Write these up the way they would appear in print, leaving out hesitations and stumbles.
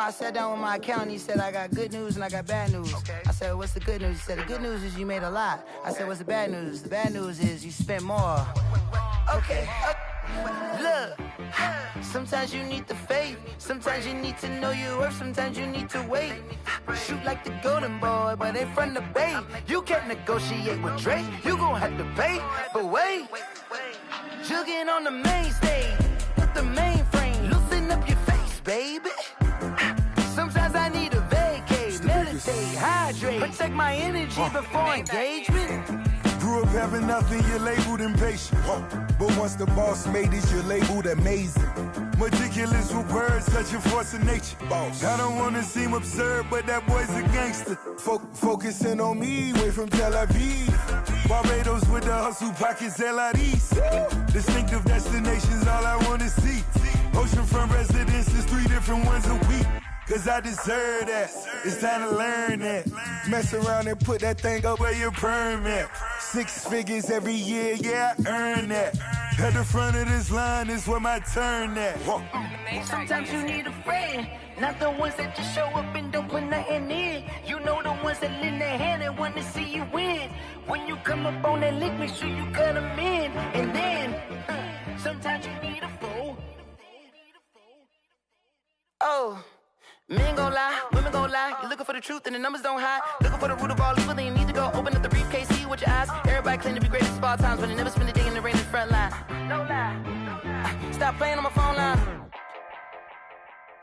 I sat down with my accountant. He said, I got good news and I got bad news. Okay. I said, what's the good news? He said, the good news is you made a lot. I said, what's the bad news? The bad news is you spent more. Okay. Look, sometimes you need the faith. Sometimes you need to know your worth. Sometimes you need to wait. Shoot like the golden boy, but in front of the bay. You can't negotiate with Drake. You gon' have to pay. But wait, jugging on the main stage with the mainframe. Loosen up your face, baby. Sometimes I need a vacate, meditate, hydrate, protect my energy before engagement. Grew up having nothing, you're labeled impatient. But once the boss made it, you're labeled amazing. Meticulous with words, such a force of nature. I don't wanna seem absurd, but that boy's a gangster. Focusing on me, way from Tel Aviv. Barbados with the hustle pockets, LIDs. Distinctive destinations, all I wanna see. Oceanfront residences, 3 different ones a week. Cause I deserve that, it's time to learn that. Mess around and put that thing up where your permit. 6 figures every year, yeah, I earn that. At the front of this line is where my turn at. Sometimes you need a friend, not the ones that just show up and don't put nothing in. You know the ones that lend their hand and want to see you win. When you come up on that lick, make sure you cut them in. And then, sometimes you need a fool. Oh. Men gon' lie, women gon' lie. You're looking for the truth and the numbers don't hide. Looking for the root of all evil, then you need to go open up the briefcase, see with your eyes. Everybody claim to be greatest of all times, but they never spend a day in the rain in the front line. No lie. Stop playing on my phone line.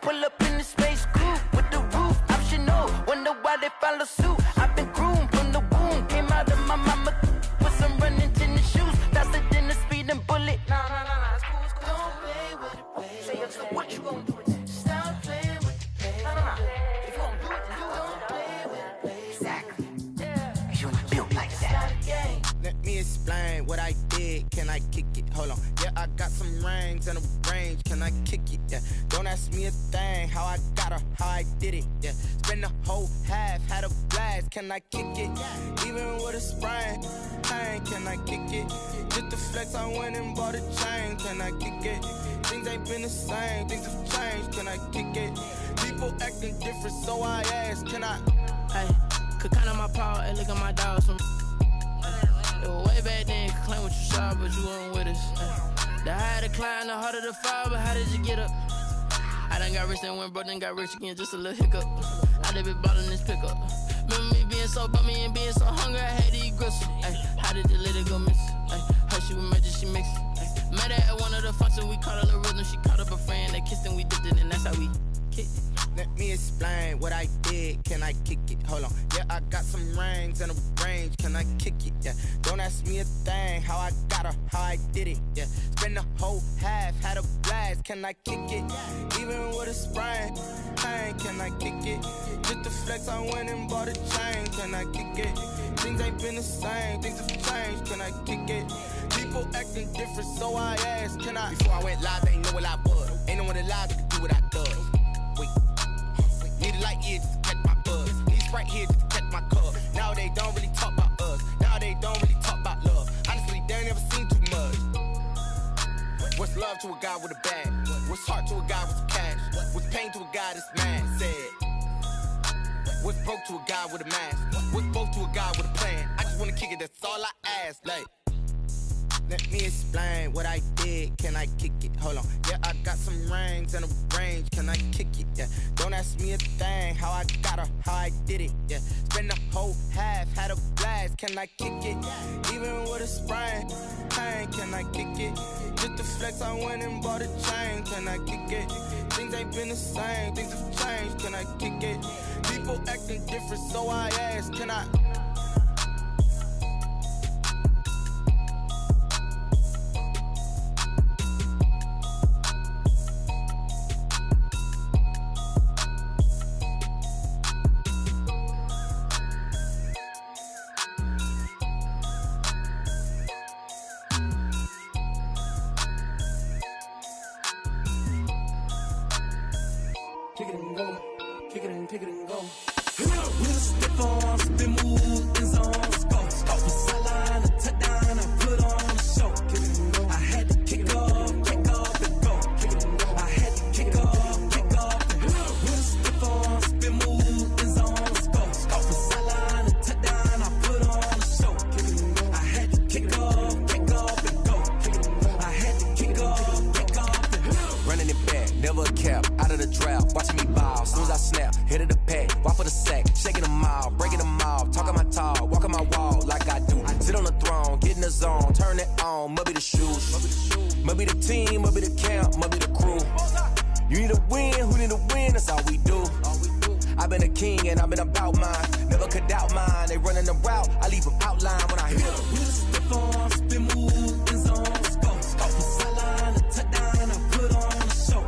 Pull up in the space coupe with the roof optional. Wonder why they follow suit. I've been groomed from the womb. Came out of my mama with some running tennis shoes. Faster than the speeding bullet. Nah, it's cool, it's cool. Don't play with it, baby. Say so what you gon' do with it? Stop playing with it. If you don't do it, then you don't play with it, baby. Exactly. Yeah. You ain't built like that. Let me explain what I did. Can I kick it? Hold on. Yeah, I got some rings and a range. Can I kick it? Yeah. Don't ask me a thing. How I got her, how I did it. Yeah. Spend the whole half, had a blast. Can I kick it? Even with a sprain. Hey, can I kick it? Just the flex, I went and bought a chain. Can I kick it? Things ain't been the same. Things have changed. Can I kick it? People acting different, so I ask, can I? Hey, could count on my power and look at my dogs from. It was way back then, could claim what you saw, but you weren't with us. Hey. The higher the climb, the harder the fall, but how did you get up? I done got rich and went broke, then got rich again, just a little hiccup. I done been bought in this pickup. Remember me being so bummy and being so hungry, I had to eat gristle. Hey, how did the lady go miss? Hey, her she was magic, she mixed. Hey, met her at one of the functions, we caught her the rhythm, she caught up a friend, they kissed and we dipped it, and that's how we kicked it. Let me explain what I did. Can I kick it? Hold on. Yeah, I got some rings and a range. Can I kick it? Yeah. Don't ask me a thing. How I got her, how I did it. Yeah. Spend the whole half, had a blast. Can I kick it? Even with a sprain. Hey, can I kick it? Just the flex, I went and bought a chain. Can I kick it? Things ain't been the same. Things have changed. Can I kick it? People acting different, so I ask, can I? Before I went live, they ain't know what I was. Ain't no one alive that could do what I does. Need a light here just to catch my buzz. Need Sprite here just to catch my cup. Now they don't really talk about us. Now they don't really talk about love. Honestly, they ain't never seen too much. What's love to a guy with a bag? What's heart to a guy with some cash? What's pain to a guy that's mad? Said. What's broke to a guy with a mask? What's both to a guy with a plan? I just wanna kick it, that's all I ask. Like, let me explain what I did. Can I kick it? Hold on. Yeah, I got some rings and a range. Can I kick it? Yeah. Don't ask me a thing. How I got her, how I did it. Yeah. Spend the whole half, had a blast. Can I kick it? Even with a sprain. Hey, can I kick it? Just the flex, I went and bought a chain. Can I kick it? Things ain't been the same. Things have changed. Can I kick it? People acting different, so I ask, can I? Kick it and go. Kick it and go. With a stiff arm, spin move. it back, never a cap, out of the drought, watching me ball, soon as I snap, hit of the pack, walk for the sack, shaking them all, breaking them all, talking my talk, walking my wall like I do, sit on the throne, get in the zone, turn it on, must be the shoes, must be the team, must be the camp, must be the crew, you need a win, who need a win, that's all we do. I've been a king and I've been about mine. Never could doubt mine. They running the route. I leave them outline when I hit them. We just step on, spin, move, in zone, scope. From sideline to touchdown, I put on a show.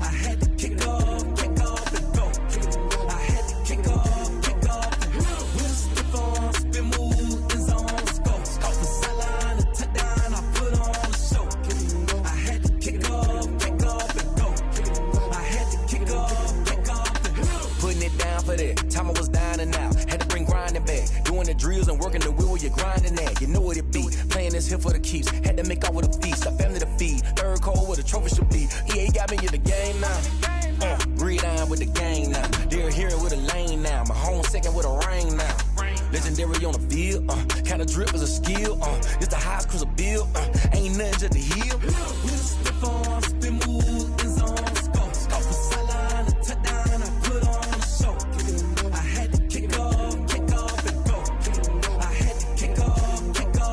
I had to kick off and go. I had to kick off and go. We just step on, spin, move, in zone, scope. From sideline to touchdown, I put on a show. I had to kick off and go. I had to kick off. Putting it down for that. Time I was down and out. Had to bring grinding back. Doing the drills and working the wheel where you're grinding at. You know what it be. Playing this here for the keeps. Had to make off with a feast. A family to feed. Third cold where the trophy should be. EA got me in the game now. Breed on with the game now. They're here with a lane now. My home second with a ring now. Legendary on the field. Kind of drip is a skill. It's the highest cruiser bill. Ain't nothing just to heal. We just step on, spin, move, in zone, scope. From sideline to touchdown, I put on. I had to kick off and go. I had to kick off and go.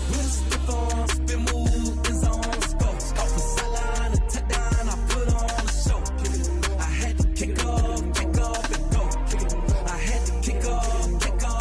We'll step on, spin, move, in zone, scope. From sideline to touchdown, I put on a show. I had to kick off and go. I had to kick off and go.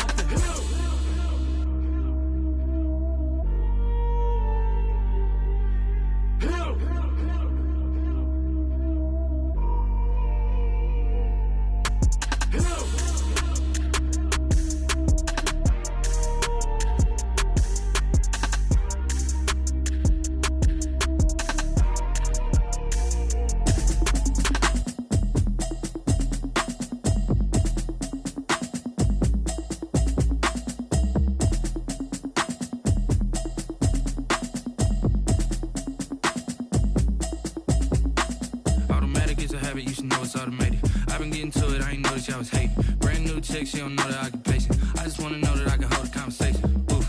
She don't know the occupation. I just wanna know that I can hold a conversation. Oof,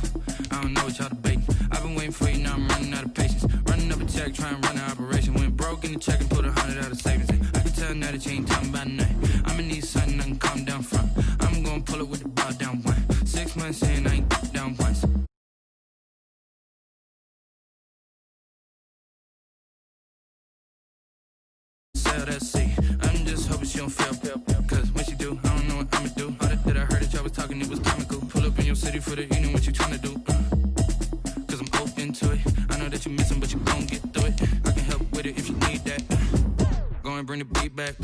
I don't know what y'all debating. I've been waiting for you, now I'm running out of patience. Running up a check, trying to run an operation. Went broke in the check and put 100 out of savings. I can tell now that you ain't talking about nothing. I'ma need something I can calm down from. I'm gonna pull it with the bar down one. 6 months in, I ain't down once. Sell that seat. I'm just hoping she don't fail. Cause when she do, I don't know what I'ma do. All that I heard that y'all was talking, it was comical. Pull up in your city for the evening, what you tryna do? Cause I'm open to it. I know that you missing, but you gon' get through it. I can help with it if you need that. Go and bring the beat back.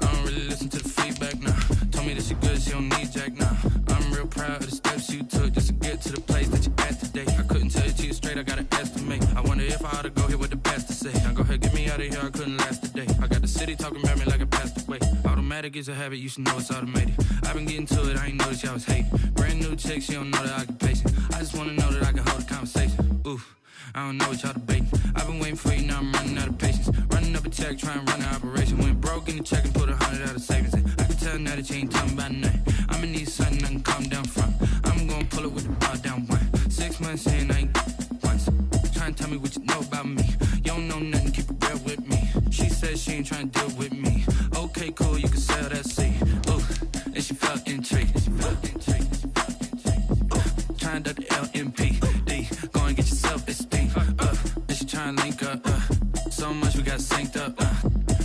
I don't really listen to the feedback, nah. Told me that she good, she don't need jack, nah. I'm real proud of the steps you took just to get to the place that you at today. I couldn't tell you to you straight, I gotta estimate. I wonder if I ought to go here with the pastor say. Now go ahead, get me out of here, I couldn't last today. I got the city talking about me like I passed away. Automatic is a habit, you should know it's automated. I've been getting to it, I ain't noticed y'all was hating. Brand new chick, she don't know the occupation. I just wanna know that I can hold a conversation. Oof, I don't know what y'all debating. I've been waiting for you, now I'm running out of patience. Running up a check, trying to run an operation. Went broke in the check and put 100 out of savings. I can tell now that you ain't talking about nothing. I'ma need something I can calm down from. I'm gonna pull it with the bar down one. 6 months in, I ain't once. Trying to tell me what you know about me. You don't know nothing, keep it real with me. She said she ain't trying to deal with me. Okay, cool, you can sell that seat. Ooh, and she felt intrigued. Trying to the LMPD. Go and get yourself this thing. And she trying to link up. So much we got synced up.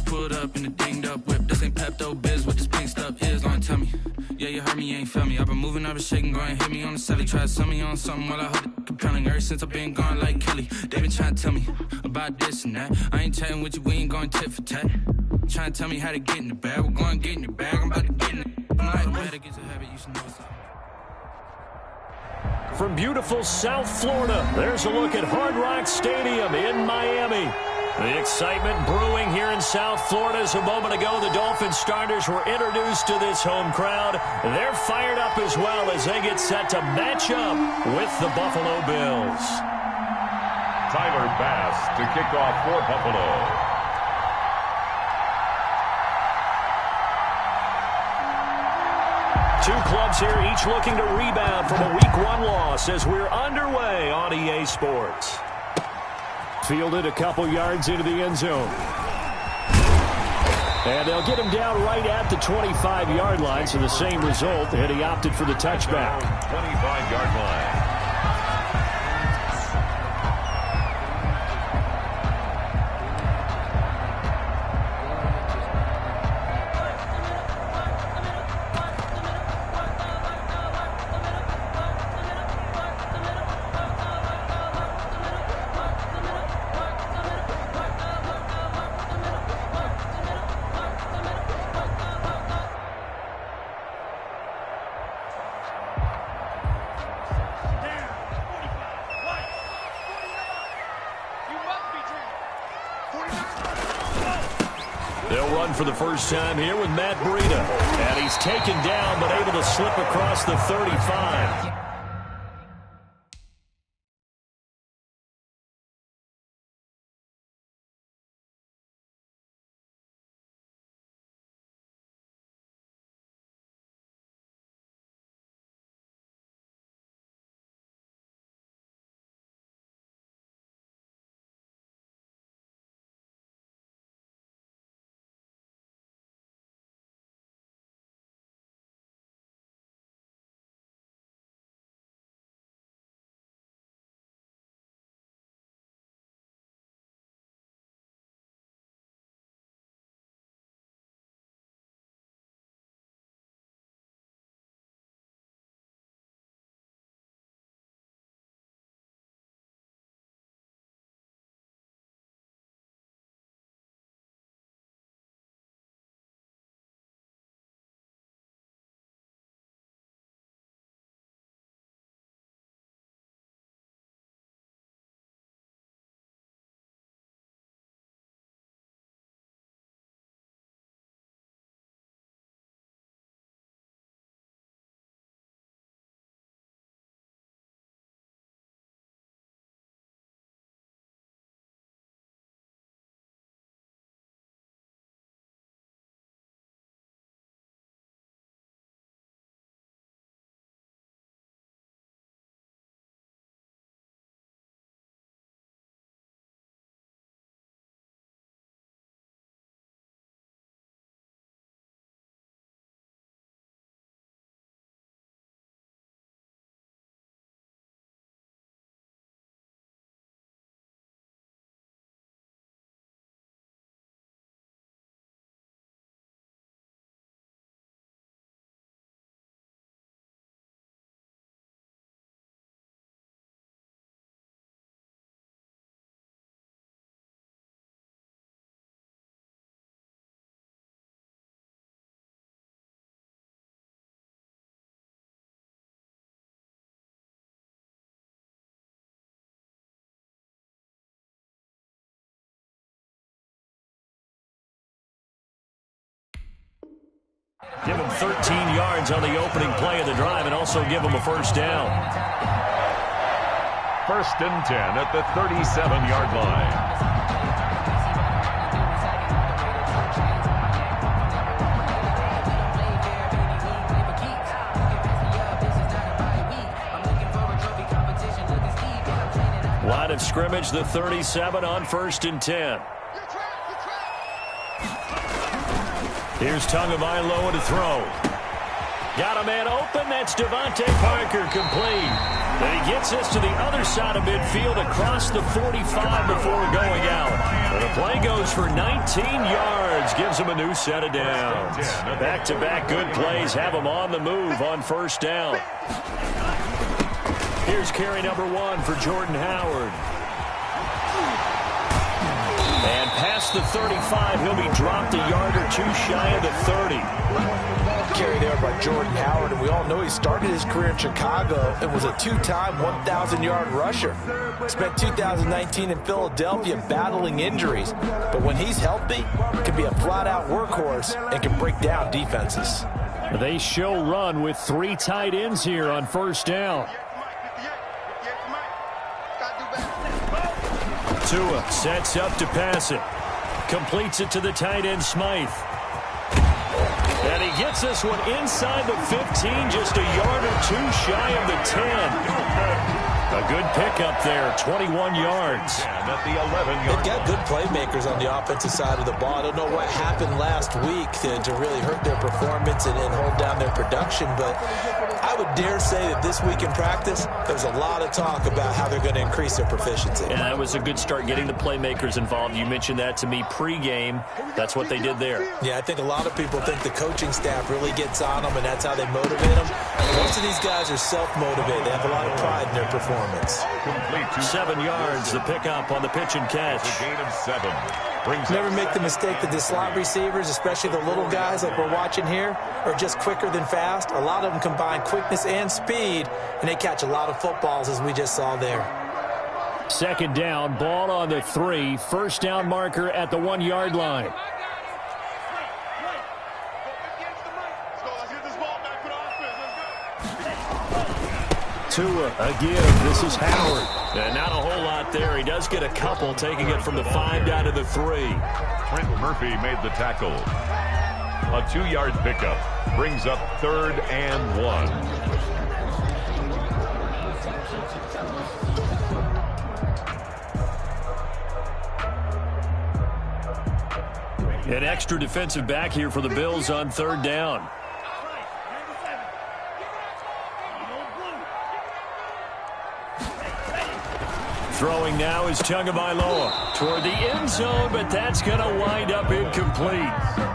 Pulled up in the dinged up whip. This ain't Pepto Biz, what this pink stuff is. Don't tell me. Yeah, you heard me, you ain't felt me. I've been moving, I've been shaking, go and hit me on the celly. Try to sell me on something while I hold it compelling. Ever since I've been gone like Kelly, they been trying to tell me about this and that. I ain't chatting with you, we ain't going tit for tat. Trying to tell me how to get in the bag. We're going to get in the bag, I'm about to get in it. I'm like, automatic is a habit, you should know what's up. From beautiful South Florida, there's a look at Hard Rock Stadium in Miami. The excitement brewing here in South Florida as a moment ago the Dolphin starters were introduced to this home crowd. They're fired up as well as they get set to match up with the Buffalo Bills. Tyler Bass to kick off for Buffalo. Two clubs here, each looking to rebound from a Week 1 loss as we're underway on EA Sports. Fielded a couple yards into the end zone. And they'll get him down right at the 25-yard line, so the same result, and he opted for the touchback. 25-yard line. They'll run for the first time here with Matt Breida. And he's taken down, but able to slip across the 35. Give him 13 yards on the opening play of the drive and also give him a first down. 1st and 10 at the 37-yard line. Line of scrimmage, the 37 on 1st and 10. Here's Tagovailoa to throw. Got a man open. That's Devontae Parker, complete. And he gets us to the other side of midfield across the 45 before going out. And the play goes for 19 yards. Gives him a new set of downs. Back-to-back good plays have him on the move on 1st down. Here's carry number 1 for Jordan Howard. And past the 35, he'll be dropped a yard or two shy of the 30. Carry there by Jordan Howard, and we all know he started his career in Chicago and was a two-time 1,000-yard rusher. Spent 2019 in Philadelphia battling injuries, but when he's healthy, can be a flat-out workhorse and can break down defenses. They show run with 3 tight ends here on 1st down. Tua sets up to pass it. Completes it to the tight end, Smythe. And he gets this one inside the 15, just a yard or two shy of the 10. A good pickup there, 21 yards. And at the 11-yard They've got good playmakers on the offensive side of the ball. I don't know what happened last week to really hurt their performance and hold down their production, but I would dare say that this week in practice, there's a lot of talk about how they're going to increase their proficiency. Yeah, that was a good start getting the playmakers involved. You mentioned that to me pregame. That's what they did there. Yeah, I think a lot of people think the coaching staff really gets on them, and that's how they motivate them. Most of these guys are self-motivated. They have a lot of pride in their performance. 7 yards, the pickup on the pitch and catch. The gain of 7. Never make the mistake that the slot receivers, especially the little guys like we're watching here, are just quicker than fast. A lot of them combine quickness and speed, and they catch a lot of footballs, as we just saw there. 2nd down, ball on the 3. First down marker at the 1-yard line. Tua again. This is Howard. And not a whole lot there. He does get a couple, taking it from the 5 down to the 3. Trent Murphy made the tackle. A 2-yard pickup brings up 3rd and 1. An extra defensive back here for the Bills on 3rd down. Throwing now is Tagovailoa toward the end zone, but that's going to wind up incomplete.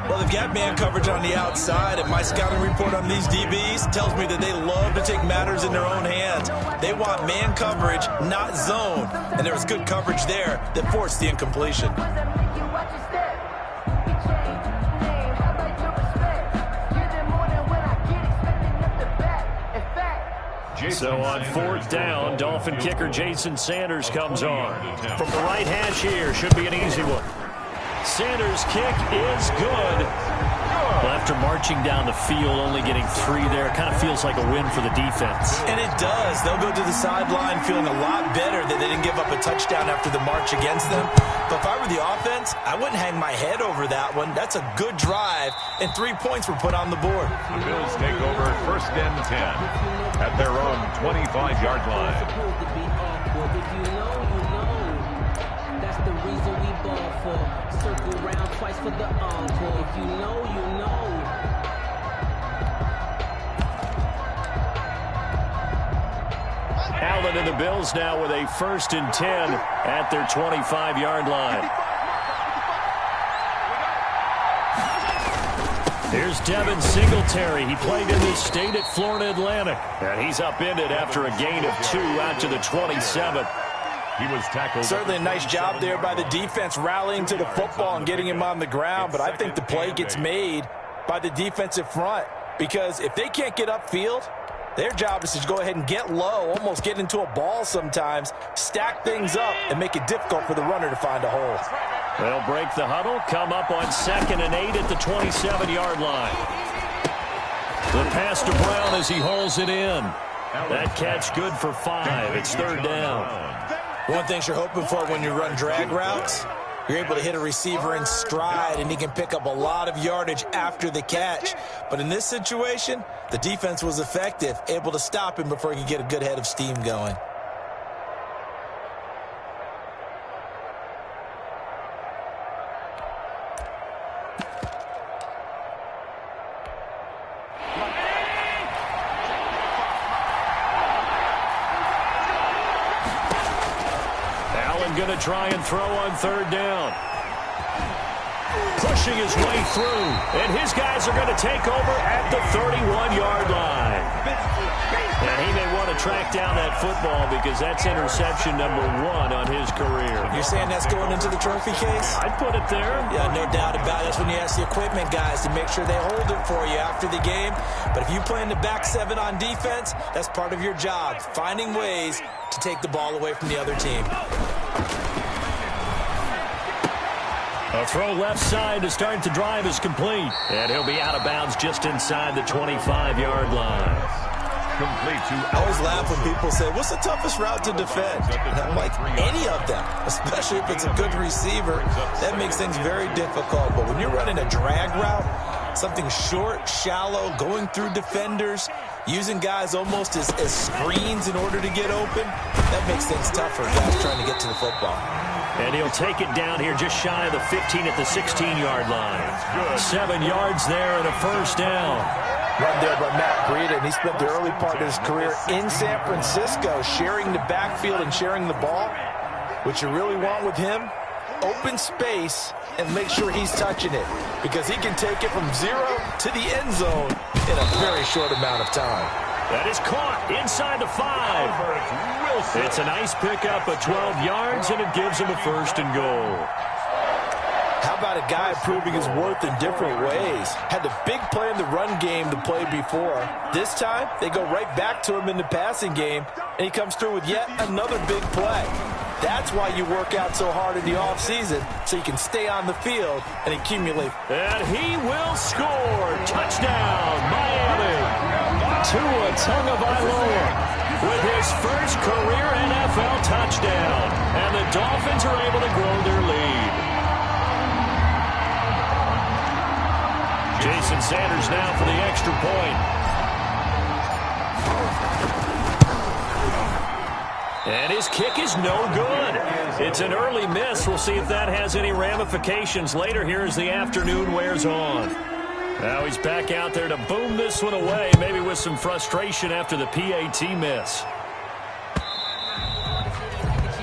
Well, they've got man coverage on the outside, and my scouting report on these DBs tells me that they love to take matters in their own hands. They want man coverage, not zone, and there was good coverage there that forced the incompletion. So on 4th down, Dolphin kicker Jason Sanders comes on. From the right hash here, should be an easy one. Sanders' kick is good. Well, after marching down the field, only getting 3 there, it kind of feels like a win for the defense. And it does. They'll go to the sideline feeling a lot better that they didn't give up a touchdown after the march against them. But if I were the offense, I wouldn't hang my head over that one. That's a good drive, and 3 points were put on the board. The Bills take over 1st and 10 at their own 25-yard line. That's the reason we ball for. Circle round twice for the encore. If you know, you know. Allen and the Bills now with a 1st and 10 at their 25-yard line. Here's Devin Singletary. He played in this state at Florida Atlantic. And he's upended after a gain of 2 out to the 27. He was tackled. Certainly a nice job there by the defense rallying to the football and getting him on the ground. But I think the play gets made by the defensive front. Because if they can't get upfield, their job is to go ahead and get low, almost get into a ball sometimes, stack things up, and make it difficult for the runner to find a hole. They'll break the huddle, come up on 2nd and 8 at the 27-yard line. The pass to Brown as he hauls it in. That catch good for 5. It's 3rd down. One thing you're hoping for when you run drag routes, you're able to hit a receiver in stride, and he can pick up a lot of yardage after the catch. But in this situation, the defense was effective, able to stop him before he could get a good head of steam going. Going to try and throw on 3rd down. Pushing his way through, and his guys are going to take over at the 31-yard line. And he may want to track down that football because that's interception number 1 on his career. You're saying that's going into the trophy case? I'd put it there. Yeah, no doubt about it. That's when you ask the equipment guys to make sure they hold it for you after the game. But if you play in the back 7 on defense, that's part of your job, finding ways to take the ball away from the other team. A throw left side to start the drive is complete. And he'll be out of bounds just inside the 25-yard line. Complete to I always laugh when people say, what's the toughest route to defend? And I'm like, any of them, especially if it's a good receiver. That makes things very difficult. But when you're running a drag route, Something short, shallow, going through defenders, using guys almost as screens in order to get open. That makes things tough for guys trying to get to the football. And he'll take it down here just shy of the 15 at the 16-yard line. 7 yards there and a first down. Run there by Matt Breida, and he spent the early part of his career in San Francisco sharing the backfield and sharing the ball. What you really want with him, open space and make sure he's touching it, because he can take it from 0 to the end zone in a very short amount of time. That is caught inside the 5. It's a nice pickup of 12 yards, and it gives him a first and goal. How about a guy proving his worth in different ways? Had the big play in the run game the play before. This time, they go right back to him in the passing game, and he comes through with yet another big play. That's why you work out so hard in the offseason, so you can stay on the field and accumulate. And he will score. Touchdown, Miami. Tua Tagovailoa with his first career NFL touchdown. And the Dolphins are able to grow their lead. Jason Sanders now for the extra point. And his kick is no good. It's an early miss. We'll see if that has any ramifications later here as the afternoon wears on. Now he's back out there to boom this one away, maybe with some frustration after the PAT miss.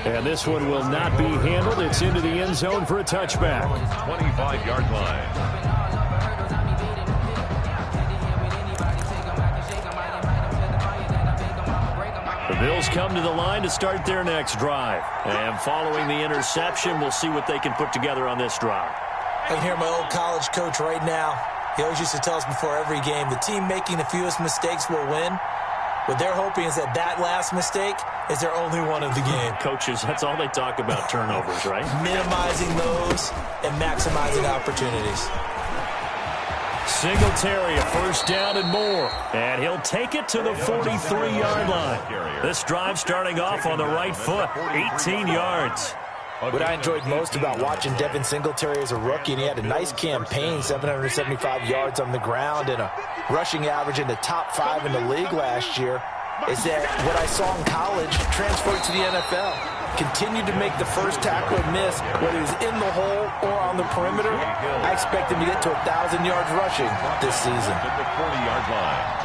And this one will not be handled. It's into the end zone for a touchback. 25-yard line. The Bills come to the line to start their next drive. And following the interception, we'll see what they can put together on this drive. I can hear my old college coach right now. He always used to tell us before every game, the team making the fewest mistakes will win. What they're hoping is that that last mistake is their only one of the game. Coaches, that's all they talk about, turnovers, right? Minimizing those and maximizing opportunities. Singletary, a first down and more. And he'll take it to the 43-yard line. This drive starting off on the right foot, 18 yards. What I enjoyed most about watching Devin Singletary as a rookie, and he had a nice campaign, 775 yards on the ground and a rushing average in the top 5 in the league last year, is that what I saw in college transferred to the NFL. Continued to make the first tackle and miss, whether he's in the hole or on the perimeter. I expect him to get to 1,000 yards rushing this season. At the 40-yard line.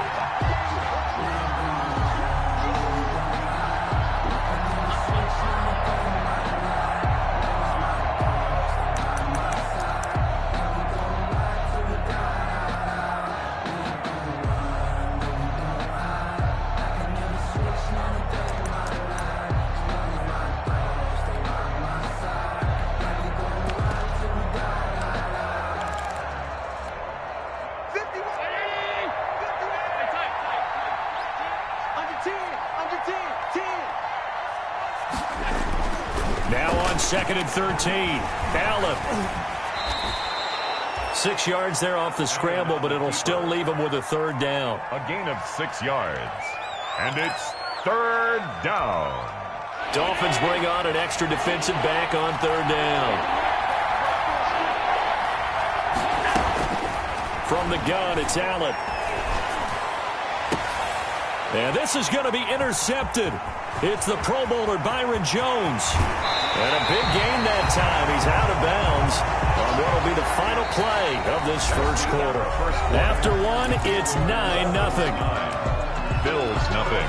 Second and 13. Allen. 6 yards there off the scramble, but it'll still leave him with a third down. A gain of 6 yards. And it's third down. Dolphins bring on an extra defensive back on third down. From the gun, it's Allen. And this is going to be intercepted. It's the Pro Bowler Byron Jones. And a big gain that time. He's out of bounds on what will be the final play of this first quarter. After one, it's 9-0. Bills nothing.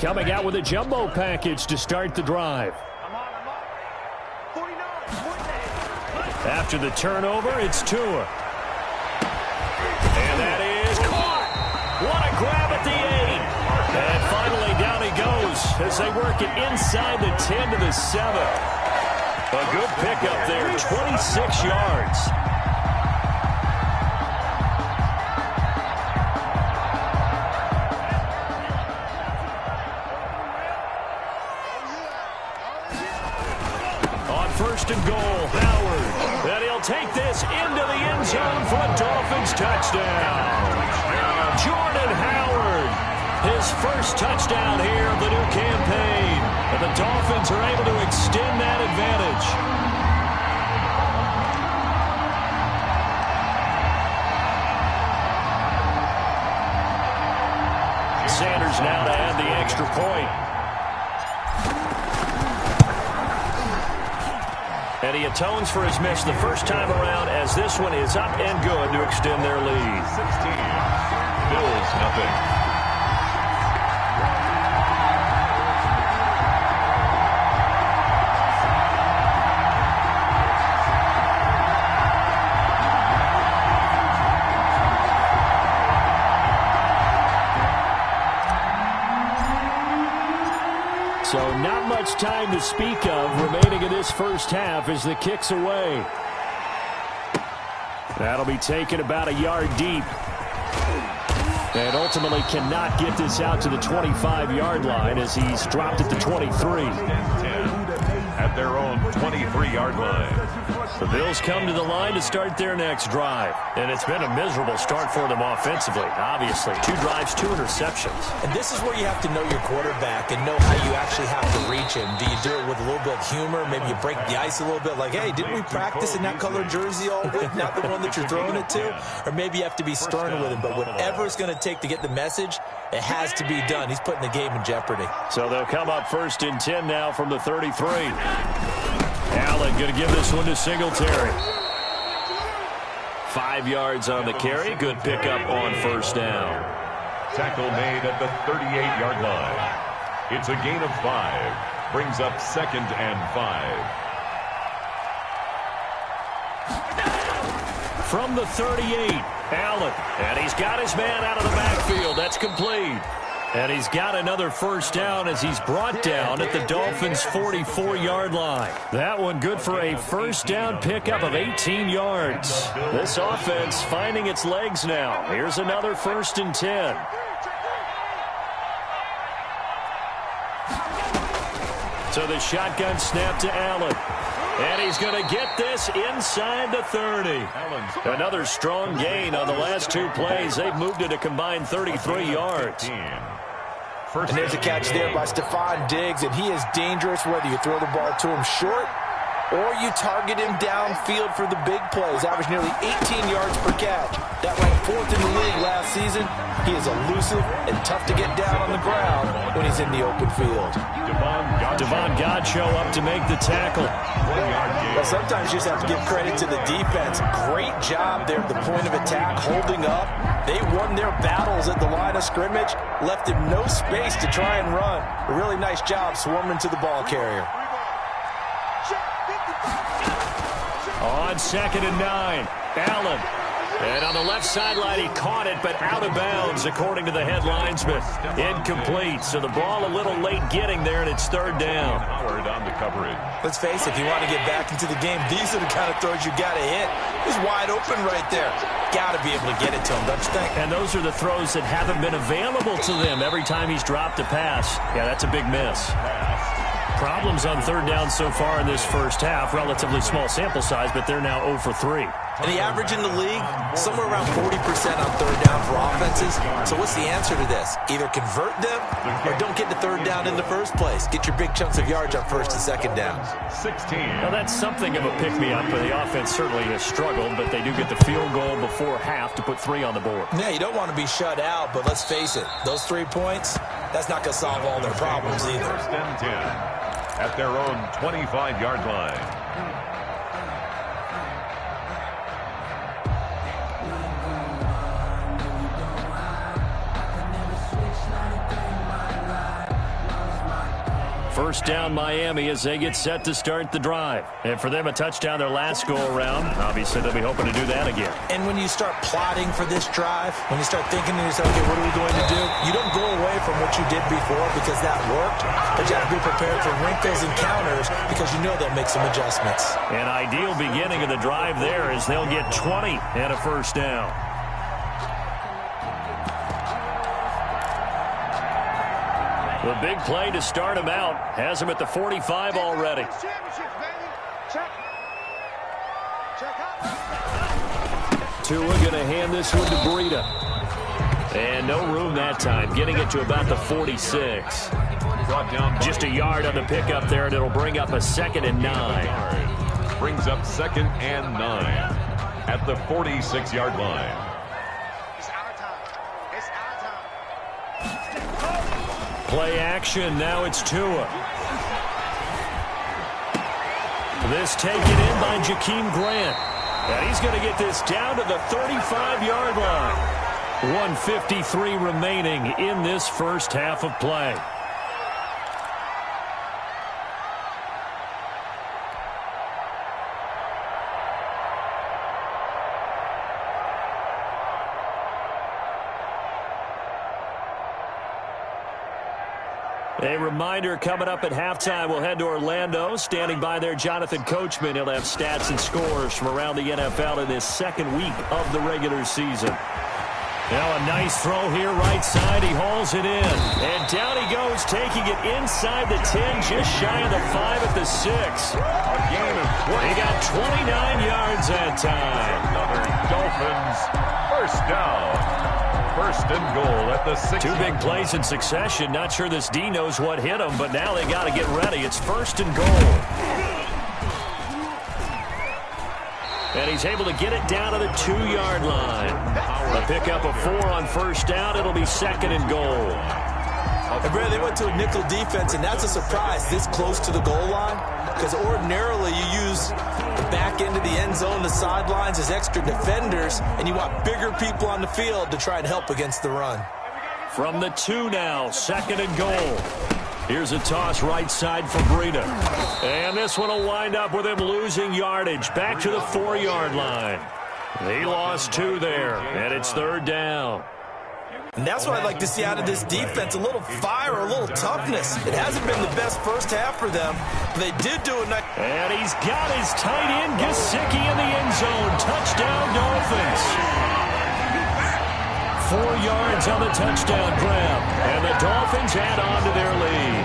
Coming out with a jumbo package to start the drive. After the turnover, it's Tua. And that is caught. What a grab at the 8. And finally down he goes as they work it inside the 10 to the 7. A good pickup there, 26 yards. First and goal, Howard. And he'll take this into the end zone for a Dolphins touchdown. Jordan Howard. His first touchdown here of the new campaign. And the Dolphins are able to extend that advantage. Sanders now to add the extra point. And he atones for his miss the first time around as this one is up and good to extend their lead. 16. Bills nothing. So not much time to speak of remaining in this first half as the kick's away. That'll be taken about a yard deep. And ultimately cannot get this out to the 25-yard line as he's dropped at the 23. At their own 23-yard line. The Bills come to the line to start their next drive. And it's been a miserable start for them offensively, obviously. 2 drives, 2 interceptions. And this is where you have to know your quarterback and know how you actually have to reach him. Do you do it with a little bit of humor? Maybe you break the ice a little bit like, hey, didn't we practice in that color jersey all week? Not the one that you're throwing it to? Or maybe you have to be stern with him. But whatever it's going to take to get the message, it has to be done. He's putting the game in jeopardy. So they'll come up 1st and 10 now from the 33. Allen going to give this one to Singletary. 5 yards on the carry. Good pickup on first down. Tackle made at the 38-yard line. It's a gain of 5. Brings up 2nd and 5. From the 38, Allen. And he's got his man out of the backfield. That's complete. And he's got another first down as he's brought down at the Dolphins' 44-yard line. That one good for a first down pickup of 18 yards. This offense finding its legs now. Here's another 1st and 10. So the shotgun snap to Allen. And he's going to get this inside the 30. Another strong gain on the last 2 plays. They've moved it a combined 33 yards. And there's a catch there by Stephon Diggs, and he is dangerous whether you throw the ball to him short or you target him downfield for the big plays. Averaged nearly 18 yards per catch. That ranked 4th in the league last season. He is elusive and tough to get down on the ground when he's in the open field. Devon Godchaux up to make the tackle. Well, sometimes you just have to give credit to the defense. Great job there at the point of attack, holding up. They won their battles at the line of scrimmage, left him no space to try and run. A really nice job swarming to the ball carrier. On 2nd and 9, Allen. And on the left sideline, he caught it, but out of bounds, according to the head linesman. Incomplete, so the ball a little late getting there, and it's 3rd down. Howard on the coverage. Let's face it, if you want to get back into the game, these are the kind of throws you got to hit. He's wide open right there. Got to be able to get it to him, don't you think? And those are the throws that haven't been available to them every time he's dropped a pass. Yeah, that's a big miss. Problems on 3rd down so far in this first half. Relatively small sample size, but they're now 0 for 3. And the average in the league, somewhere around 40% on 3rd down for offenses. So what's the answer to this? Either convert them or don't get to 3rd down in the first place. Get your big chunks of yards on 1st and 2nd down. 16. Well, that's something of a pick-me-up, but the offense certainly has struggled, but they do get the field goal before half to put 3 on the board. Yeah, you don't want to be shut out, but let's face it, those 3 points, that's not going to solve all their problems either. 1st and 10. At their own 25-yard line. First down Miami as they get set to start the drive. And for them, a touchdown their last go-around. Obviously, they'll be hoping to do that again. And when you start plotting for this drive, when you start thinking to yourself, okay, what are we going to do? You don't go away from what you did before because that worked. But you have to be prepared for wrinkles and counters because you know they'll make some adjustments. An ideal beginning of the drive there is they'll get 20 and a first down. The big play to start him out has him at the 45 already. Tua going to hand this one to Breida. And no room that time, getting it to about the 46. Just a yard on the pickup there, and it'll bring up a 2nd and 9. Brings up 2nd and 9 at the 46-yard line. Play action, now it's Tua. This taken in by Jakeem Grant. And he's going to get this down to the 35-yard line. 1:53 remaining in this first half of play. A reminder, coming up at halftime, we'll head to Orlando. Standing by there, Jonathan Coachman. He'll have stats and scores from around the NFL in this second week of the regular season. Now a nice throw here, right side. He hauls it in. And down he goes, taking it inside the 10, just shy of the 5 at the 6. A gain of 20. He got 29 yards that time. Another Dolphins first down. First and goal at the 6. 2 big plays in succession. Not sure this D knows what hit him, but now they got to get ready. It's first and goal. And he's able to get it down to the 2-yard line. A pickup of 4 on first down. It'll be 2nd and goal. And Brad, they went to a nickel defense, and that's a surprise this close to the goal line, because ordinarily you use the back end of the end zone, the sidelines as extra defenders, and you want bigger people on the field to try and help against the run. From the 2 now, 2nd and goal. Here's a toss right side for Breida. And this one will wind up with him losing yardage. Back to the 4-yard line. He lost 2 there, and it's 3rd down. And that's what I'd like to see out of this defense, a little fire, a little toughness. It hasn't been the best first half for them, but they did do it. And he's got his tight end, Gesicki, in the end zone. Touchdown, Dolphins. 4 yards on the touchdown grab, and the Dolphins add on to their lead.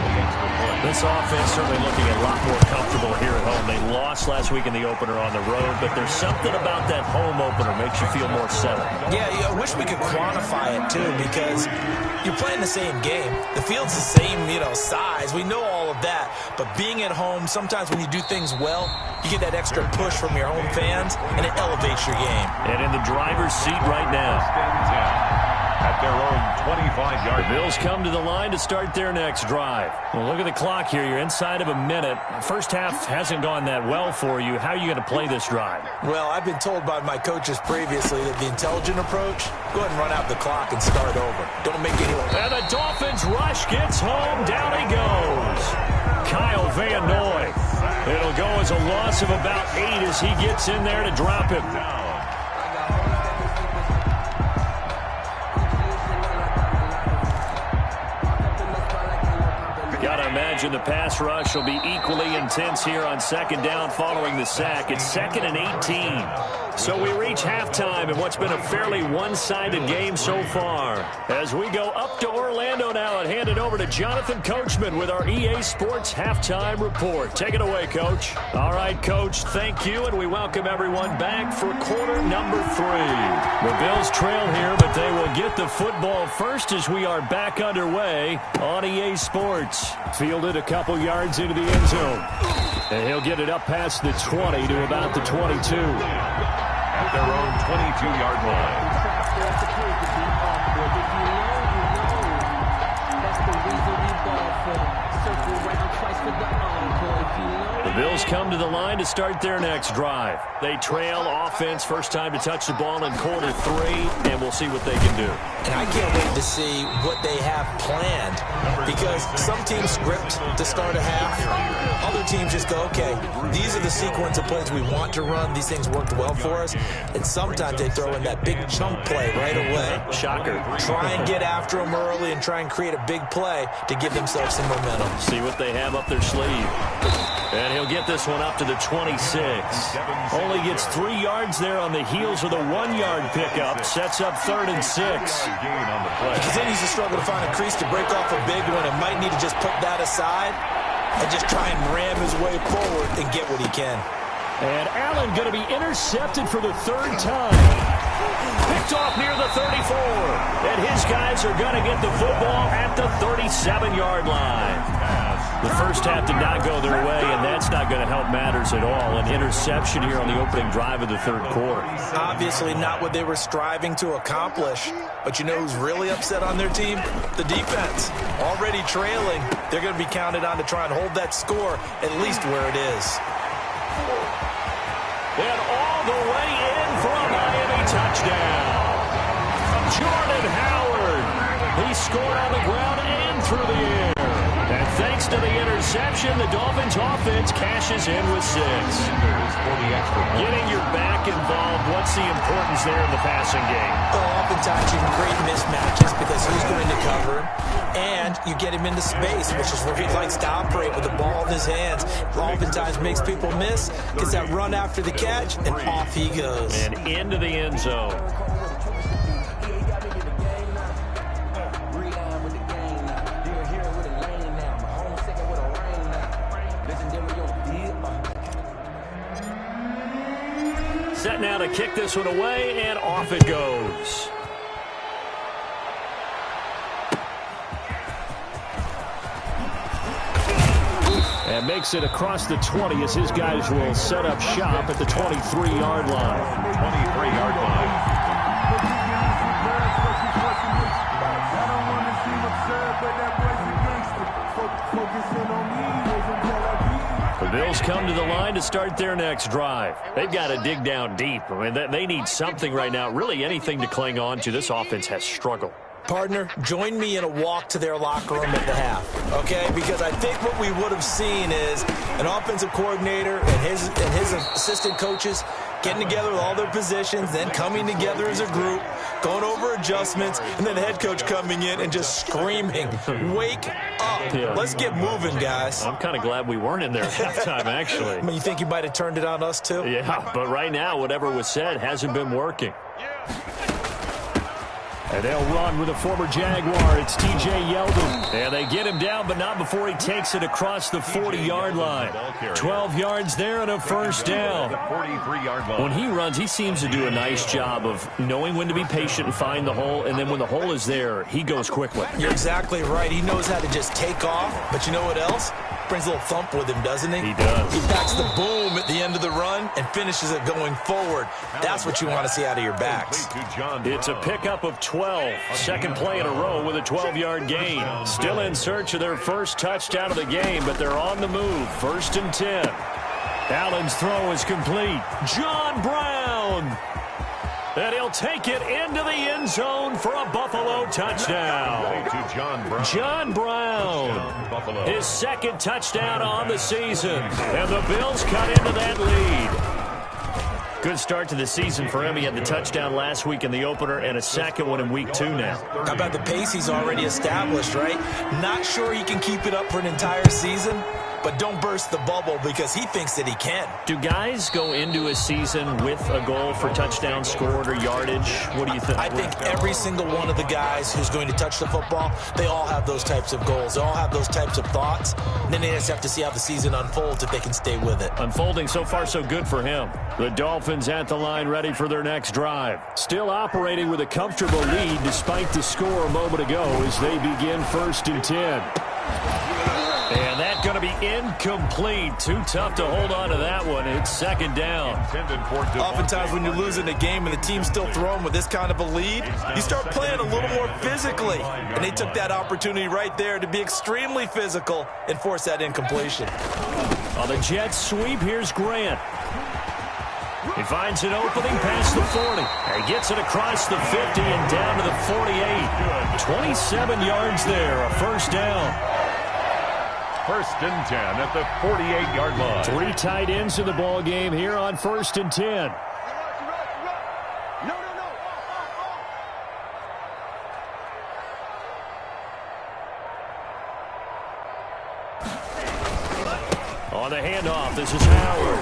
This offense certainly looking a lot more comfortable here at home. They lost last week in the opener on the road, but there's something about that home opener makes you feel more settled. Yeah, I wish we could quantify it, too, because you're playing the same game. The field's the same, size. We know all of that, but being at home, sometimes when you do things well, you get that extra push from your home fans, and it elevates your game. And in the driver's seat right now. At their own 25-yard. The Bills come to the line to start their next drive. Well, look at the clock here. You're inside of a minute. First half hasn't gone that well for you. How are you going to play this drive? Well, I've been told by my coaches previously that the intelligent approach, go ahead and run out the clock and start over. Don't make anyone. And the Dolphins rush gets home. Down he goes. Kyle Van Noy. It'll go as a loss of about 8 as he gets in there to drop him. Gotta imagine the pass rush will be equally intense here on 2nd down following the sack. It's 2nd and 18. So we reach halftime in what's been a fairly one-sided game so far. As we go up to Orlando now and hand it over to Jonathan Coachman with our EA Sports Halftime Report. Take it away, Coach. All right, Coach, thank you, and we welcome everyone back for quarter number 3. The Bills trail here, but they will get the football first as we are back underway on EA Sports. Fielded a couple yards into the end zone. And he'll get it up past the 20 to about the 22. At their own 22-yard line. The Bills come to the line to start their next drive. They trail offense, first time to touch the ball in quarter 3, and we'll see what they can do. And I can't wait to see what they have planned, because some teams script to start a half. Other teams just go, okay, these are the sequence of plays we want to run. These things worked well for us. And sometimes they throw in that big chunk play right away. Shocker. Try and get after them early and try and create a big play to give themselves some momentum. See what they have up their sleeve. And he'll get this one up to the 26. Only gets 3 yards there on the heels of the 1-yard pickup. Sets up 3rd and 6. He continues to struggle to find a crease to break off a big one, and might need to just put that aside and just try and ram his way forward and get what he can. And Allen going to be intercepted for the 3rd time. Picked off near the 34. And his guys are going to get the football at the 37-yard line. The first half did not go their way, and that's not going to help matters at all. An interception here on the opening drive of the third quarter. Obviously not what they were striving to accomplish. But you know who's really upset on their team? The defense. Already trailing, they're going to be counted on to try and hold that score at least where it is. And all the way in for a Miami touchdown. Jordan Howard. He scored on the ground and through the air. And thanks to the interception, the Dolphins offense cashes in with 6. Getting your back involved, what's the importance there in the passing game? Well, oftentimes you can create mismatches because he's going to cover him, and you get him into space, which is where he likes to operate with the ball in his hands. Oftentimes makes people miss, gets that run after the catch, and off he goes. And into the end zone. Set now to kick this one away, and off it goes. And makes it across the 20 as his guys will set up shop at the 23-yard line. 23-yard line. The Bills come to the line to start their next drive. They've got to dig down deep. I mean, they need something right now, really anything to cling on to. This offense has struggled. Partner, join me in a walk to their locker room at the half, okay? Because I think what we would have seen is an offensive coordinator and his assistant coaches getting together with all their positions, then coming together as a group, going over adjustments, and then the head coach coming in and just screaming, wake up. Yeah. Let's get moving, guys. I'm kind of glad we weren't in there at halftime, actually. I mean, you think you might have turned it on us, too? Yeah, but right now, whatever was said hasn't been working. And they'll run with a former Jaguar. It's T.J. Yeldon. And they get him down, but not before he takes it across the 40-yard line. 12 yards there and a first down. When he runs, he seems to do a nice job of knowing when to be patient and find the hole, and then when the hole is there, he goes quickly. You're exactly right. He knows how to just take off, but you know what else? Brings a little thump with him, doesn't he? He does. He packs the boom at the end of the run and finishes it going forward. That's what you want to see out of your backs. It's a pickup of 12. Second play in a row with a 12-yard gain. Still in search of their first touchdown of the game, but they're on the move. 1st and 10. Allen's throw is complete. John Brown. And he'll take it into the end zone for a Buffalo touchdown. John Brown. His second touchdown on the season. And the Bills cut into that lead. Good start to the season for him. He had the touchdown last week in the opener and a second one in week 2 now. How about the pace he's already established, right? Not sure he can keep it up for an entire season, but don't burst the bubble because he thinks that he can. Do guys go into a season with a goal for touchdown scored or yardage? What do you think? I think every single one of the guys who's going to touch the football, they all have those types of goals. They all have those types of thoughts. And then they just have to see how the season unfolds if they can stay with it. Unfolding so far so good for him. The Dolphins at the line ready for their next drive. Still operating with a comfortable lead despite the score a moment ago as they begin 1st and 10. And that's going to be incomplete. Too tough to hold on to that one. It's 2nd down. Oftentimes when you're losing a game and the team's still throwing with this kind of a lead, you start playing a little more physically. And they took that opportunity right there to be extremely physical and force that incompletion. On the Jets sweep, here's Grant. He finds an opening past the 40. He gets it across the 50 and down to the 48. 27 yards there, a first down. 1st and 10 at the 48-yard line. 3 tight ends in the ball game here on 1st and 10. On the handoff, this is Howard.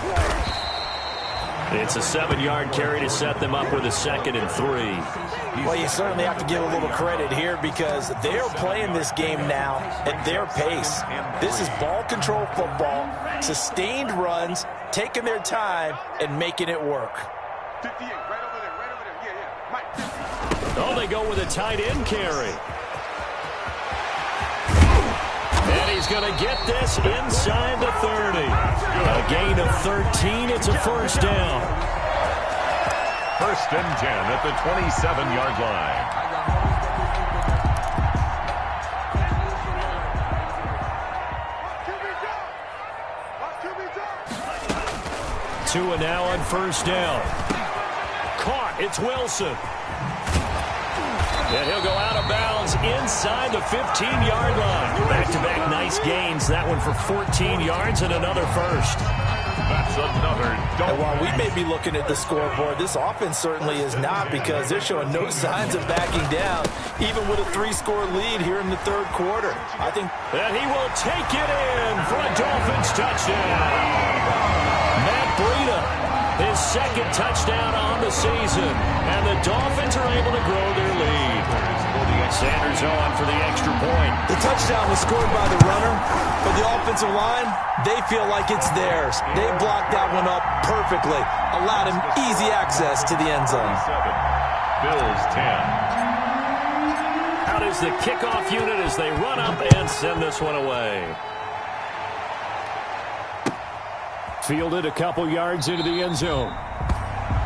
It's a 7-yard carry to set them up with a 2nd and 3. Well, you certainly have to give a little credit here because they are playing this game now at their pace. This is ball control football, sustained runs, taking their time, and making it work. 58, right over there, right over there. Yeah, yeah. Mike. Oh, they go with a tight end carry. And he's going to get this inside the 30. A gain of 13. It's a first down. First and 10 at the 27-yard line. Tua now on first down. Caught. It's Wilson. And he'll go out of bounds inside the 15-yard line. Back-to-back nice gains. That one for 14 yards and another first. That's another double. And while we may be looking at the scoreboard, this offense certainly is not, because they're showing no signs of backing down, even with a 3-score lead here in the third quarter. I think that he will take it in for a Dolphins touchdown. Matt Breida, his second touchdown on the season, and the Dolphins are able to grow their lead. Sanders on for the extra point. The touchdown was scored by the runner, but the offensive line, they feel like it's theirs. They blocked that one up perfectly, allowed him easy access to the end zone. Bills 10. Out is the kickoff unit as they run up and send this one away. Fielded a couple yards into the end zone.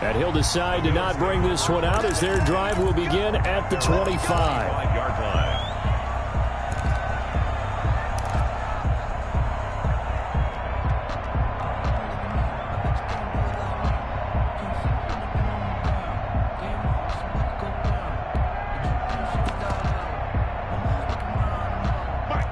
And he'll decide to not bring this one out as their drive will begin at the 25-yard line.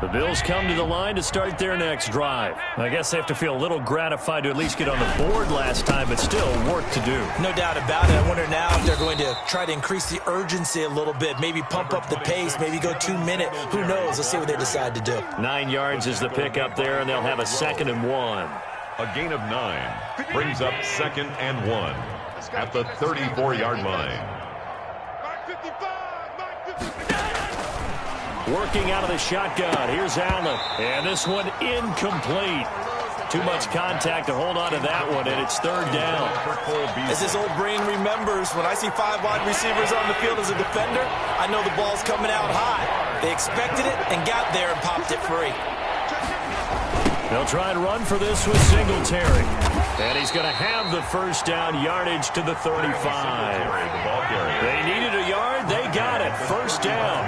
The Bills come to the line to start their next drive. I guess they have to feel a little gratified to at least get on the board last time, but still work to do. No doubt about it. I wonder now if they're going to try to increase the urgency a little bit, maybe pump up the pace, maybe go 2-minute. Who knows? Let's see what they decide to do. 9 yards is the pickup there, and they'll have a 2nd and 1. A gain of 9 brings up 2nd and 1 at the 34-yard line. Working out of the shotgun. Here's Allen. And this one incomplete. Too much contact to hold on to that one, and it's 3rd down. As his old brain remembers, when I see 5 wide receivers on the field as a defender, I know the ball's coming out high. They expected it and got there and popped it free. They'll try and run for this with Singletary. And he's going to have the first down yardage to the 35. They needed a yard. They got it. First down.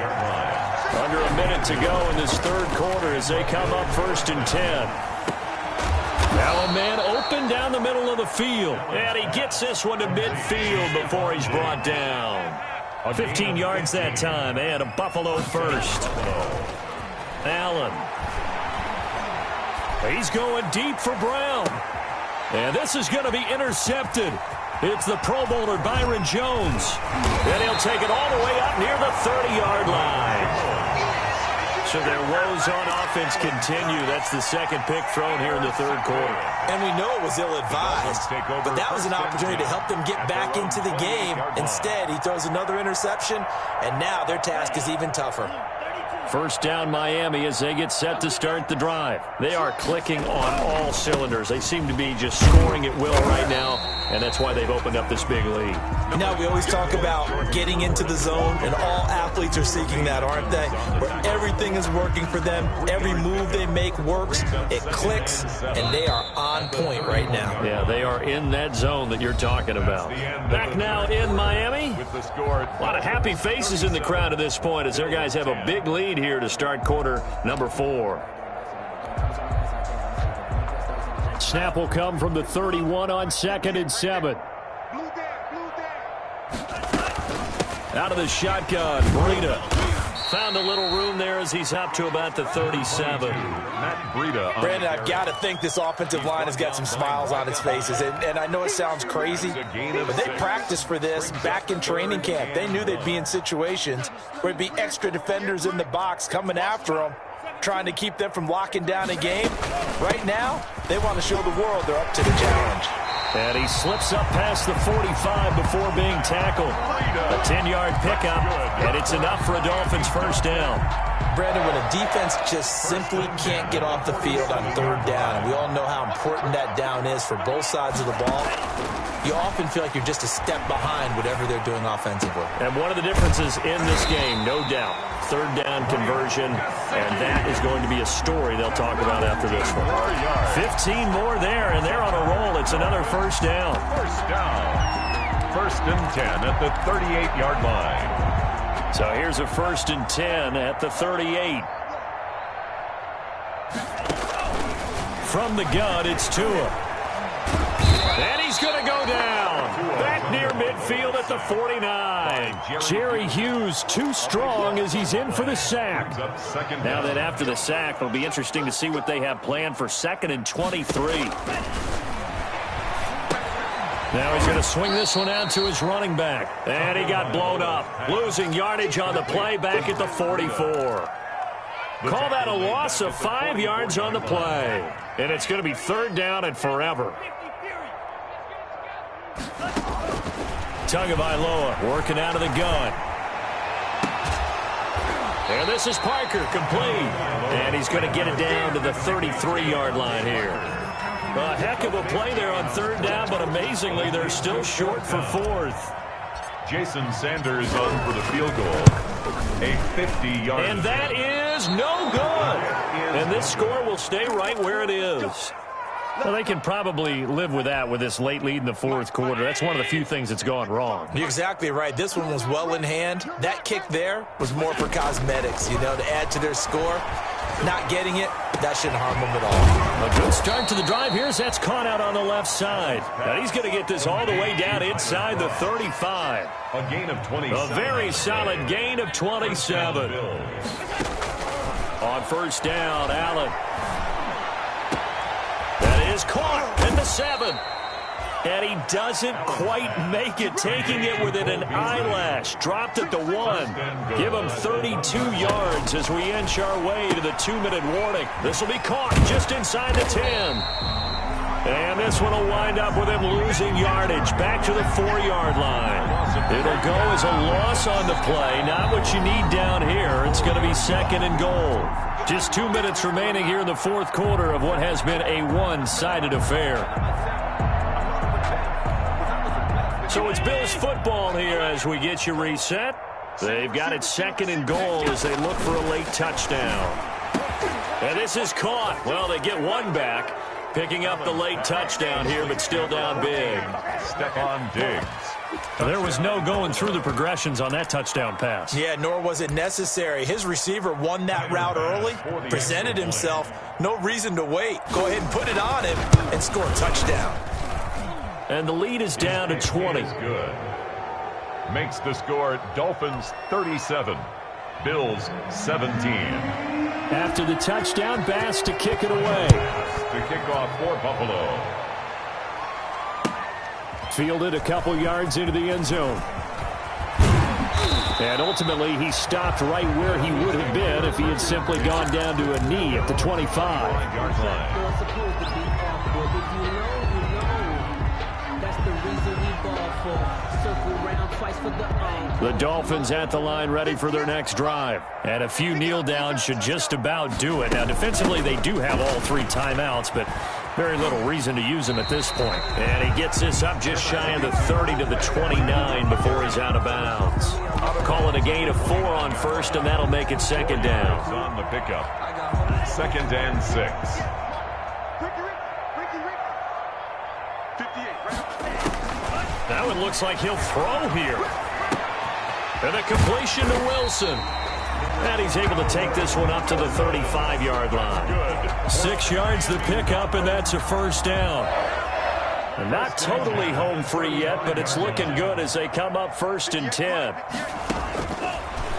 Under a minute to go in this third quarter as they come up 1st and 10. Now a man open down the middle of the field. And he gets this one to midfield before he's brought down. 15 yards that time and a Buffalo first. Allen. He's going deep for Brown. And this is going to be intercepted. It's the Pro Bowler Byron Jones. And he'll take it all the way up near the 30-yard line. So their woes on offense continue. That's the second pick thrown here in the third quarter. And we know it was ill-advised, but that was an opportunity to help them get back into the game. Instead, he throws another interception, and now their task is even tougher. First down Miami as they get set to start the drive. They are clicking on all cylinders. They seem to be just scoring at will right now, and that's why they've opened up this big lead. Now, we always talk about getting into the zone, and all athletes are seeking that, aren't they? Where everything is working for them. Every move they make works. It clicks, and they are on point right now. Yeah, they are in that zone that you're talking about. Back now in Miami. A lot of happy faces in the crowd at this point as their guys have a big lead here to start quarter number 4. Snap will come from the 31 on 2nd and 7. Out of the shotgun, Breida found a little room there as he's up to about the 37. Matt Breida. Brandon, I've got to think this offensive line has got some smiles on its faces. And I know it sounds crazy, but they practiced for this back in training camp. They knew they'd be in situations where there'd be extra defenders in the box coming after them, trying to keep them from locking down a game. Right now, they want to show the world they're up to the challenge. And he slips up past the 45 before being tackled. A 10-yard pickup, and it's enough for a Dolphins first down. Brandon, when a defense just simply can't get off the field on third down, and we all know how important that down is for both sides of the ball, you often feel like you're just a step behind whatever they're doing offensively. And one of the differences in this game, no doubt, third down conversion, and that is going to be a story they'll talk about after this one. 15 more there, and they're on a roll. It's another first down. First down. First and 10 at the 38-yard line. So here's a 1st and 10 at the 38. From the gun, it's Tua. And he's going to go down. Back near midfield at the 49. Jerry Hughes too strong as he's in for the sack. Now that after the sack, it'll be interesting to see what they have planned for 2nd and 23. Now he's going to swing this one out to his running back. And he got blown up. Losing yardage on the play back at the 44. Call that a loss of 5 yards on the play. And it's going to be third down and forever. Tagovailoa working out of the gun. And this is Parker, complete. And he's going to get it down to the 33-yard line here. A heck of a play there on third down, but amazingly, they're still short for 4th. Jason Sanders on for the field goal. A 50-yard. And that is no good. And this score will stay right where it is. Well, they can probably live with that with this late lead in the 4th quarter. That's one of the few things that's gone wrong. You're exactly right. This one was well in hand. That kick there was more for cosmetics, you know, to add to their score. Not getting it, that shouldn't harm them at all. A good start to the drive. Here's that's caught out on the left side. Now he's going to get this all the way down inside the 35. A gain of 27. A very solid gain of 27. On first down, Allen. That is caught at the 7. And he doesn't quite make it, taking it within an eyelash. Dropped at the 1. Give him 32 yards as we inch our way to the 2-minute warning. This will be caught just inside the 10. And this one will wind up with him losing yardage back to the 4-yard line. It'll go as a loss on the play. Not what you need down here. It's going to be 2nd and goal. Just 2 minutes remaining here in the 4th quarter of what has been a one-sided affair. So it's Bills football here as we get you reset. They've got it 2nd and goal as they look for a late touchdown. And this is caught. Well, they get one back, picking up the late touchdown here, but still down big. Stephon Diggs. There was no going through the progressions on that touchdown pass. Yeah, nor was it necessary. His receiver won that route early, presented himself. No reason to wait. Go ahead and put it on him and score a touchdown. And the lead is down to 20. Good. Makes the score Dolphins 37, Bills 17. After the touchdown, Bass to kick it away. To kick off for Buffalo. Fielded a couple yards into the end zone. And ultimately, he stopped right where he would have been if he had simply gone down to a knee at the 25. The Dolphins at the line ready for their next drive. And a few kneel downs should just about do it. Now, defensively, they do have all 3 timeouts, but very little reason to use them at this point. And he gets this up just shy of the 30 to the 29 before he's out of bounds. Call it a gain of 4 on first, and that'll make it 2nd down. On the pickup. 2nd and 6. Now it looks like he'll throw here. And a completion to Wilson. And he's able to take this one up to the 35-yard line. 6 yards the pickup, and that's a first down. And not totally home free yet, but it's looking good as they come up 1st and 10.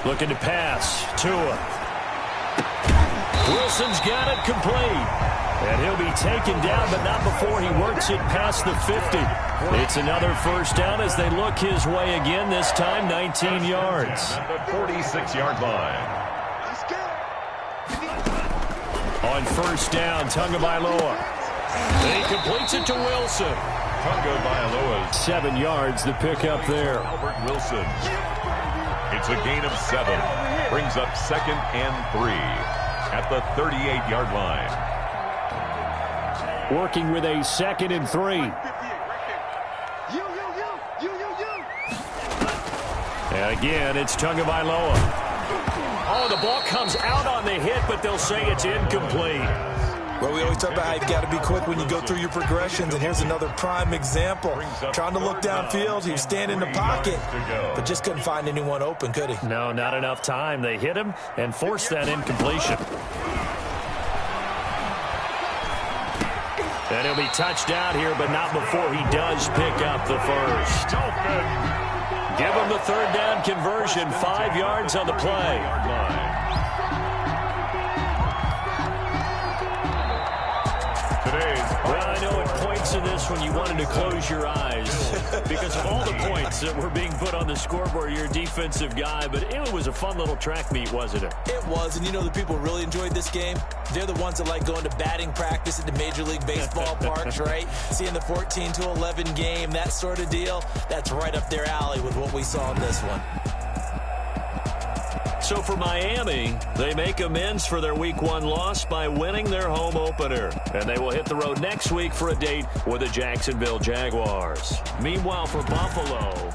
Looking to pass. Tua. Wilson's got it complete. And he'll be taken down, but not before he works it past the 50. It's another first down as they look his way again, this time 19 yards. At the 46-yard line. On first down, Tagovailoa. And he completes it to Wilson. Tagovailoa. 7 yards, the pickup there. Albert Wilson. It's a gain of 7. Brings up 2nd and 3 at the 38-yard line. Working with a 2nd and 3. And again, it's Tagovailoa. Oh, the ball comes out on the hit, but they'll say it's incomplete. Well, we always talk about how you've got to be quick when you go through your progressions, and here's another prime example. Trying to look downfield, he was standing in the pocket, but just couldn't find anyone open, could he? No, not enough time. They hit him and forced that incompletion. And he'll be touched out here, but not before he does pick up the first. Give him the 3rd down conversion, 5 yards on the play. Well, I know at points in this when you wanted to close your eyes because of all the points that were being put on the scoreboard. You're a defensive guy, but it was a fun little track meet, wasn't it? It was, and you know the people really enjoyed this game? They're the ones that like going to batting practice at the Major League Baseball parks, right? Seeing the 14-11 game, that sort of deal, that's right up their alley with what we saw in this one. So for Miami, they make amends for their Week 1 loss by winning their home opener. And they will hit the road next week for a date with the Jacksonville Jaguars. Meanwhile, for Buffalo,